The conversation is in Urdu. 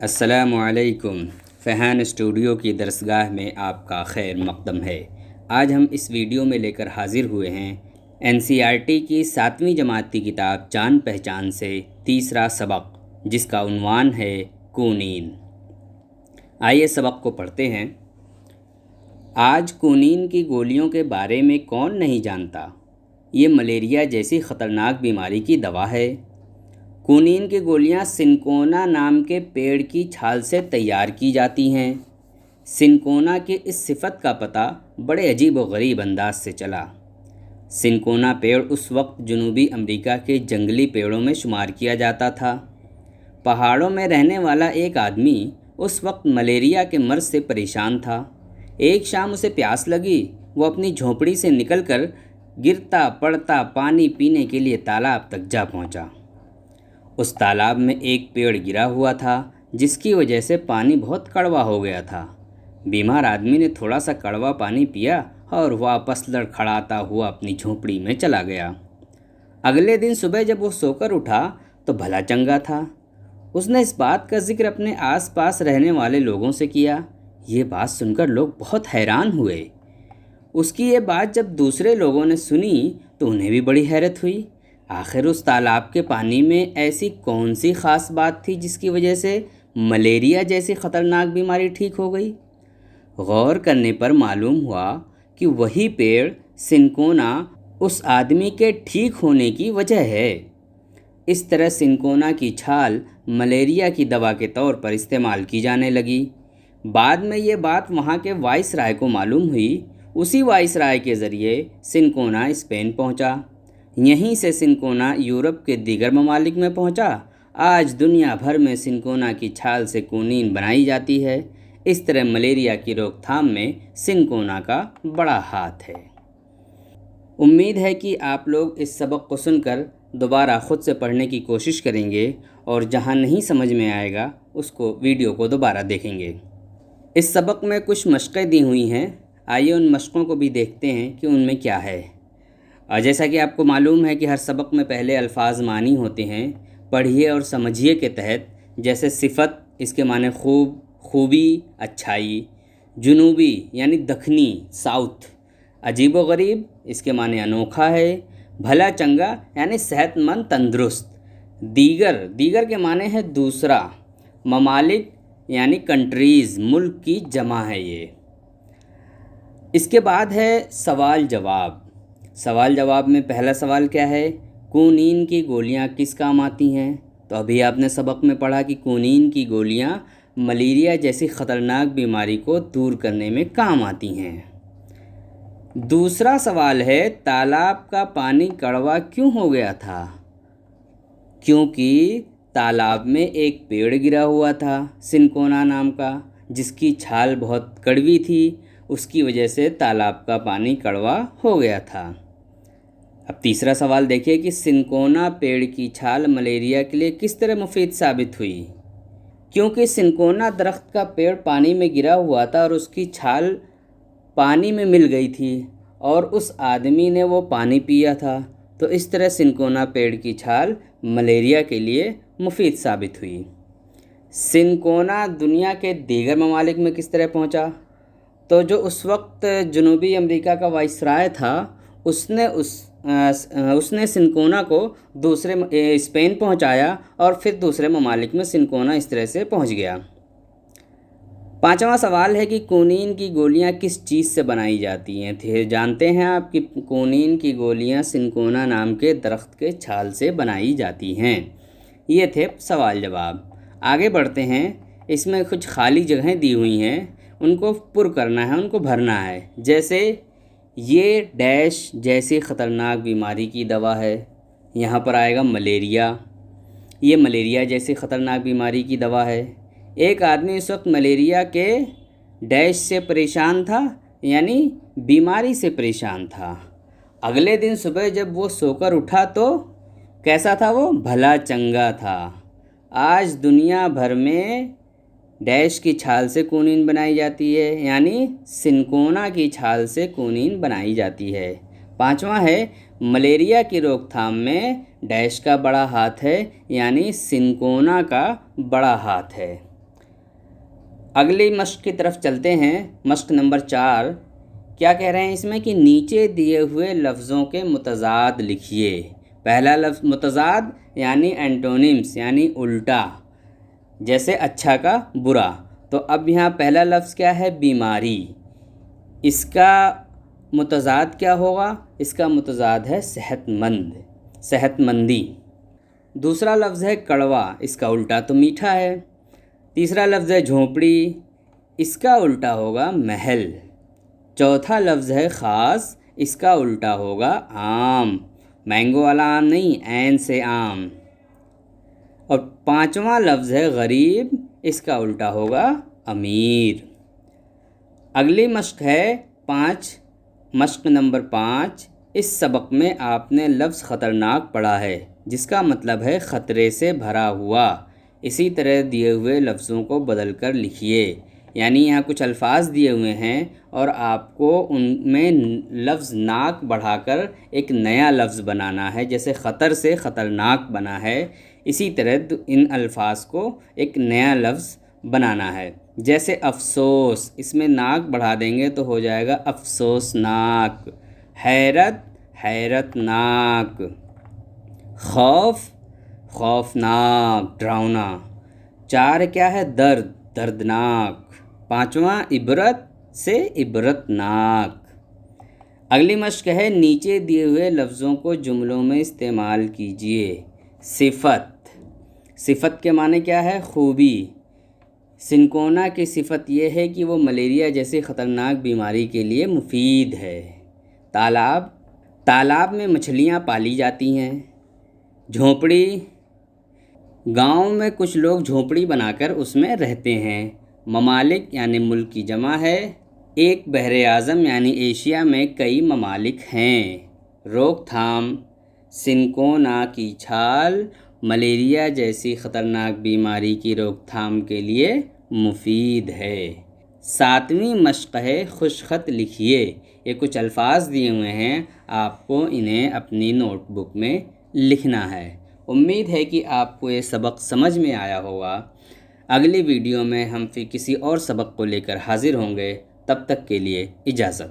السلام علیکم۔ فہان اسٹوڈیو کی درسگاہ میں آپ کا خیر مقدم ہے۔ آج ہم اس ویڈیو میں لے کر حاضر ہوئے ہیں NCERT کی 7ویں جماعت کی کتاب جان پہچان سے تیسرا سبق، جس کا عنوان ہے کونین۔ آئیے سبق کو پڑھتے ہیں۔ آج کونین کی گولیوں کے بارے میں کون نہیں جانتا؟ یہ ملیریا جیسی خطرناک بیماری کی دوا ہے۔ کونین کی گولیاں سنکونا نام کے پیڑ کی چھال سے تیار کی جاتی ہیں۔ سنکونا کی اس صفت کا پتہ بڑے عجیب و غریب انداز سے چلا۔ سنکونا پیڑ اس وقت جنوبی امریکہ کے جنگلی پیڑوں میں شمار کیا جاتا تھا۔ پہاڑوں میں رہنے والا ایک آدمی اس وقت ملیریا کے مرض سے پریشان تھا۔ ایک شام اسے پیاس لگی۔ وہ اپنی جھونپڑی سے نکل کر گرتا پڑتا پانی پینے کے لیے تالاب تک جا پہنچا۔ اس تالاب میں ایک پیڑ گرا ہوا تھا، جس کی وجہ سے پانی بہت کڑوا ہو گیا تھا۔ بیمار آدمی نے تھوڑا سا کڑوا پانی پیا اور واپس لڑکھڑاتا ہوا اپنی جھونپڑی میں چلا گیا۔ اگلے دن صبح جب وہ سو کر اٹھا تو بھلا چنگا تھا۔ اس نے اس بات کا ذکر اپنے آس پاس رہنے والے لوگوں سے کیا۔ یہ بات سن کر لوگ بہت حیران ہوئے۔ اس کی یہ بات جب دوسرے لوگوں نے سنی تو انہیں بھی بڑی حیرت ہوئی۔ آخر اس تالاب کے پانی میں ایسی کون سی خاص بات تھی جس کی وجہ سے ملیریا جیسی خطرناک بیماری ٹھیک ہو گئی؟ غور کرنے پر معلوم ہوا کہ وہی پیڑ سنکونا اس آدمی کے ٹھیک ہونے کی وجہ ہے۔ اس طرح سنکونا کی چھال ملیریا کی دوا کے طور پر استعمال کی جانے لگی۔ بعد میں یہ بات وہاں کے وائس رائے کو معلوم ہوئی۔ اسی وائس رائے کے ذریعے سنکونا اسپین پہنچا۔ یہیں سے سنکونا یورپ کے دیگر ممالک میں پہنچا۔ آج دنیا بھر میں سنکونا کی چھال سے کونین بنائی جاتی ہے۔ اس طرح ملیریا کی روک تھام میں سنکونا کا بڑا ہاتھ ہے۔ امید ہے کہ آپ لوگ اس سبق کو سن کر دوبارہ خود سے پڑھنے کی کوشش کریں گے اور جہاں نہیں سمجھ میں آئے گا اس کو ویڈیو کو دوبارہ دیکھیں گے۔ اس سبق میں کچھ مشقیں دی ہوئی ہیں۔ آئیے ان مشقوں کو بھی دیکھتے ہیں کہ ان میں کیا ہے۔ اور جیسا کہ آپ کو معلوم ہے کہ ہر سبق میں پہلے الفاظ معنی ہوتے ہیں۔ پڑھیے اور سمجھیے کے تحت جیسے صفت، اس کے معنی خوب، خوبی، اچھائی، جنوبی یعنی دکھنی، ساؤتھ، عجیب و غریب، اس کے معنی انوکھا ہے، بھلا چنگا یعنی صحت مند، تندرست، دیگر کے معنی ہے دوسرا، ممالک یعنی کنٹریز، ملک کی جمع ہے یہ۔ اس کے بعد ہے سوال جواب۔ سوال جواب میں پہلا سوال کیا ہے؟ کونین کی گولیاں کس کام آتی ہیں؟ تو ابھی آپ نے سبق میں پڑھا کہ کونین کی گولیاں ملیریا جیسی خطرناک بیماری کو دور کرنے میں کام آتی ہیں۔ دوسرا سوال ہے تالاب کا پانی کڑوا کیوں ہو گیا تھا؟ کیونکہ تالاب میں ایک پیڑ گرا ہوا تھا سنکونا نام کا، جس کی چھال بہت کڑوی تھی۔ اس کی وجہ سے تالاب کا پانی کڑوا ہو گیا تھا۔ اب تیسرا سوال دیکھیے کہ سنکونا پیڑ کی چھال ملیریا کے لیے کس طرح مفید ثابت ہوئی؟ کیونکہ سنکونا درخت کا پیڑ پانی میں گرا ہوا تھا اور اس کی چھال پانی میں مل گئی تھی اور اس آدمی نے وہ پانی پیا تھا، تو اس طرح سنکونا پیڑ کی چھال ملیریا کے لیے مفید ثابت ہوئی۔ سنکونا دنیا کے دیگر ممالک میں کس طرح پہنچا؟ تو جو اس وقت جنوبی امریکہ کا وائسرائے تھا، اس نے سنکونا کو دوسرے اسپین پہنچایا اور پھر دوسرے ممالک میں سنکونا اس طرح سے پہنچ گیا۔ پانچواں سوال ہے کہ کونین کی گولیاں کس چیز سے بنائی جاتی ہیں؟ جانتے ہیں آپ کہ کونین کی گولیاں سنکونا نام کے درخت کے چھال سے بنائی جاتی ہیں۔ یہ تھے سوال جواب۔ آگے بڑھتے ہیں۔ اس میں کچھ خالی جگہیں دی ہوئی ہیں، ان کو پر کرنا ہے، ان کو بھرنا ہے۔ جیسے یہ ڈیش جیسی خطرناک بیماری کی دوا ہے، یہاں پر آئے گا ملیریا۔ یہ ملیریا جیسی خطرناک بیماری کی دوا ہے۔ ایک آدمی اس وقت ملیریا کے ڈیش سے پریشان تھا، یعنی بیماری سے پریشان تھا۔ اگلے دن صبح جب وہ سو کر اٹھا تو کیسا تھا؟ وہ بھلا چنگا تھا۔ آج دنیا بھر میں ڈیش کی چھال سے کونین بنائی جاتی ہے، یعنی سنکونا کی چھال سے کونین بنائی جاتی ہے۔ پانچواں ہے ملیریا کی روک تھام میں ڈیش کا بڑا ہاتھ ہے، یعنی سنکونا کا بڑا ہاتھ ہے۔ اگلی مشق کی طرف چلتے ہیں۔ مشق نمبر 4 کیا کہہ رہے ہیں اس میں کہ نیچے دیے ہوئے لفظوں کے متضاد لکھیے۔ پہلا لفظ متضاد یعنی اینٹونیمس یعنی الٹا، جیسے اچھا کا برا۔ تو اب یہاں پہلا لفظ کیا ہے؟ بیماری۔ اس کا متضاد کیا ہوگا؟ اس کا متضاد ہے صحت مند، صحت مندی۔ دوسرا لفظ ہے کڑوا، اس کا الٹا تو میٹھا ہے۔ تیسرا لفظ ہے جھونپڑی، اس کا الٹا ہوگا محل۔ چوتھا لفظ ہے خاص، اس کا الٹا ہوگا عام، مینگو والا آم نہیں، عین سے عام۔ اور پانچواں لفظ ہے غریب، اس کا الٹا ہوگا امیر۔ اگلی مشق ہے 5، مشق نمبر 5۔ اس سبق میں آپ نے لفظ خطرناک پڑھا ہے، جس کا مطلب ہے خطرے سے بھرا ہوا۔ اسی طرح دیے ہوئے لفظوں کو بدل کر لکھیے، یعنی یہاں کچھ الفاظ دیے ہوئے ہیں اور آپ کو ان میں لفظ ناک بڑھا کر ایک نیا لفظ بنانا ہے، جیسے خطر سے خطرناک بنا ہے، اسی طرح ان الفاظ کو ایک نیا لفظ بنانا ہے۔ جیسے افسوس، اس میں ناک بڑھا دیں گے تو ہو جائے گا افسوسناک۔ حیرت، حیرت ناک۔ خوف، خوفناک، ڈراؤنا۔ 4 کیا ہے؟ درد، دردناک۔ 5واں عبرت سے عبرتناک۔ اگلی مشق ہے نیچے دیے ہوئے لفظوں کو جملوں میں استعمال کیجیے۔ صفت، صفت کے معنی کیا ہے؟ خوبی۔ سنکونا کی صفت یہ ہے کہ وہ ملیریا جیسی خطرناک بیماری کے لیے مفید ہے۔ تالاب، تالاب میں مچھلیاں پالی جاتی ہیں۔ جھونپڑی، گاؤں میں کچھ لوگ جھونپڑی بنا کر اس میں رہتے ہیں۔ ممالک یعنی ملک کی جمع ہے۔ ایک بحر اعظم یعنی ایشیا میں کئی ممالک ہیں۔ روک تھام، سنکونا کی چھال ملیریا جیسی خطرناک بیماری کی روک تھام کے لیے مفید ہے۔ 7ویں مشق ہے خوش خط لکھیے۔ یہ کچھ الفاظ دیے ہوئے ہیں، آپ کو انہیں اپنی نوٹ بک میں لکھنا ہے۔ امید ہے کہ آپ کو یہ سبق سمجھ میں آیا ہوگا۔ اگلی ویڈیو میں ہم پھر کسی اور سبق کو لے کر حاضر ہوں گے، تب تک کے لیے اجازت۔